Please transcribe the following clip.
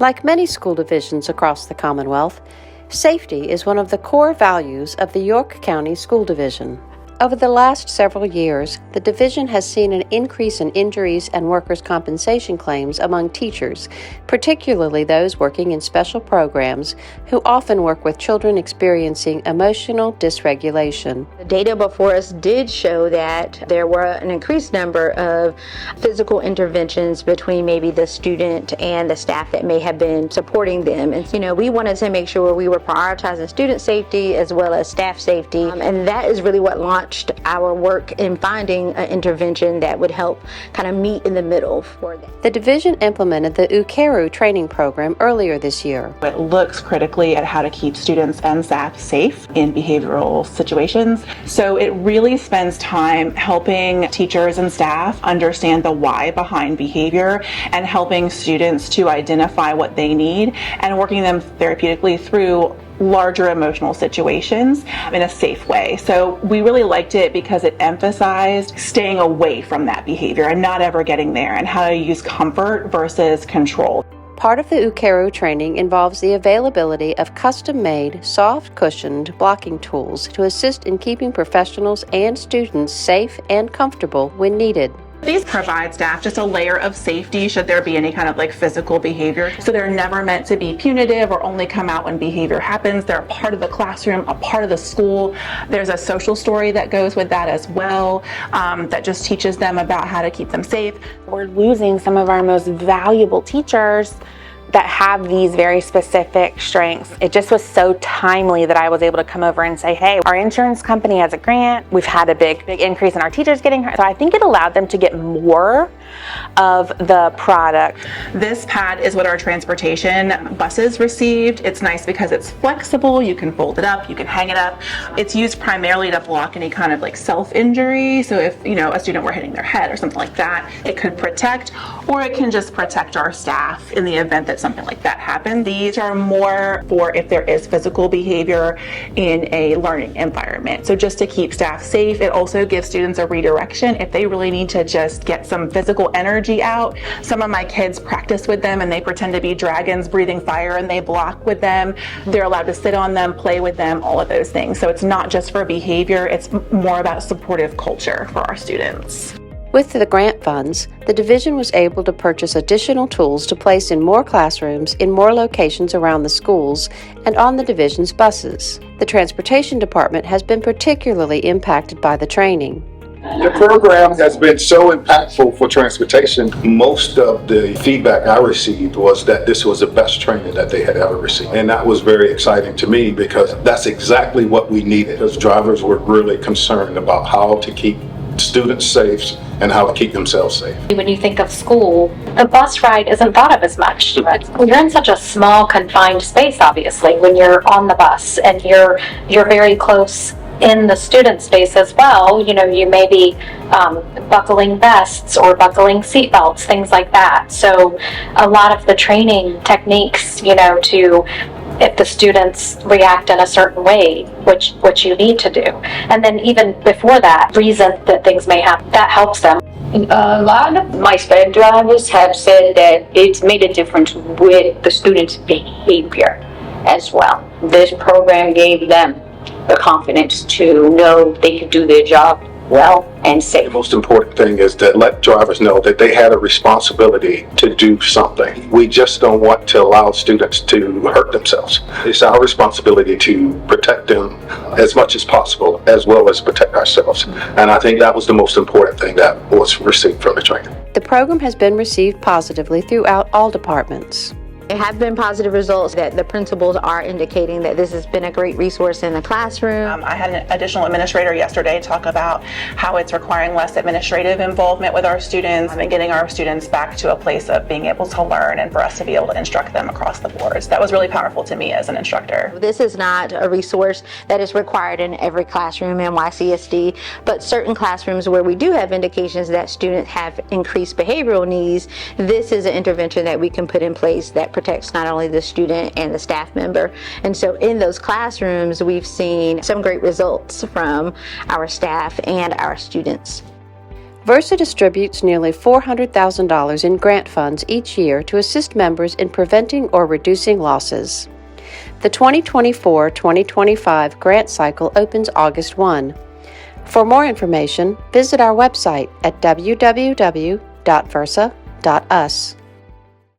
Like many school divisions across the Commonwealth, safety is one of the core values of the York County School Division. Over the last several years, the division has seen an increase in injuries and workers' compensation claims among teachers, particularly those working in special programs who often work with children experiencing emotional dysregulation. The data before us did show that there were an increased number of physical interventions between maybe the student and the staff that may have been supporting them. And we wanted to make sure we were prioritizing student safety as well as staff safety, and that is really what launched our work in finding an intervention that would help kind of meet in the middle for them. The division implemented the UKERU training program earlier this year. It looks critically at how to keep students and staff safe in behavioral situations. So it really spends time helping teachers and staff understand the why behind behavior and helping students to identify what they need and working them therapeutically through larger emotional situations in a safe way. So we really liked it because it emphasized staying away from that behavior and not ever getting there, and how to use comfort versus control. Part of the UKERU training involves the availability of custom-made, soft-cushioned blocking tools to assist in keeping professionals and students safe and comfortable when needed. These provide staff just a layer of safety should there be any kind of physical behavior. So they're never meant to be punitive or only come out when behavior happens. They're a part of the classroom, a part of the school. There's a social story that goes with that as well, that just teaches them about how to keep them safe. We're losing some of our most valuable teachers that have these very specific strengths. It just was so timely that I was able to come over and say, hey, our insurance company has a grant. We've had a big increase in our teachers getting hurt. So I think it allowed them to get more of the product. This pad is what our transportation buses received. It's nice because it's flexible. You can fold it up, you can hang it up. It's used primarily to block any kind of self-injury. So if a student were hitting their head or something like that, it could protect, or it can just protect our staff in the event that something like that happens. These are more for if there is physical behavior in a learning environment. So just to keep staff safe. It also gives students a redirection if they really need to just get some physical energy out. Some of my kids practice with them and they pretend to be dragons breathing fire and they block with them. They're allowed to sit on them, play with them, all of those things. So it's not just for behavior, it's more about supportive culture for our students. With the grant funds, the division was able to purchase additional tools to place in more classrooms in more locations around the schools and on the division's buses. The transportation department has been particularly impacted by the training. The program has been so impactful for transportation. Most of the feedback I received was that this was the best training that they had ever received. And that was very exciting to me because that's exactly what we needed. Because drivers were really concerned about how to keep students safe and how to keep themselves safe. When you think of school, the bus ride isn't thought of as much. You're in such a small, confined space, obviously, when you're on the bus, and you're very close in the student space as well. You may be buckling vests or buckling seatbelts, things like that. So a lot of the training techniques, to if the students react in a certain way, which you need to do. And then even before that, reason that things may happen, that helps them. A lot of my sped drivers have said that it's made a difference with the students' behavior as well. This program gave them the confidence to know they could do their job well and safe. The most important thing is to let drivers know that they had a responsibility to do something. We just don't want to allow students to hurt themselves. It's our responsibility to protect them as much as possible, as well as protect ourselves. And I think that was the most important thing that was received from the training. The program has been received positively throughout all departments. There have been positive results that the principals are indicating that this has been a great resource in the classroom. I had an additional administrator yesterday talk about how it's requiring less administrative involvement with our students and getting our students back to a place of being able to learn and for us to be able to instruct them across the boards. That was really powerful to me as an instructor. This is not a resource that is required in every classroom in YCSD, but certain classrooms where we do have indications that students have increased behavioral needs, this is an intervention that we can put in place that protects not only the student and the staff member. And so in those classrooms, we've seen some great results from our staff and our students. VRSA distributes nearly $400,000 in grant funds each year to assist members in preventing or reducing losses. The 2024-2025 grant cycle opens August 1. For more information, visit our website at www.versa.us.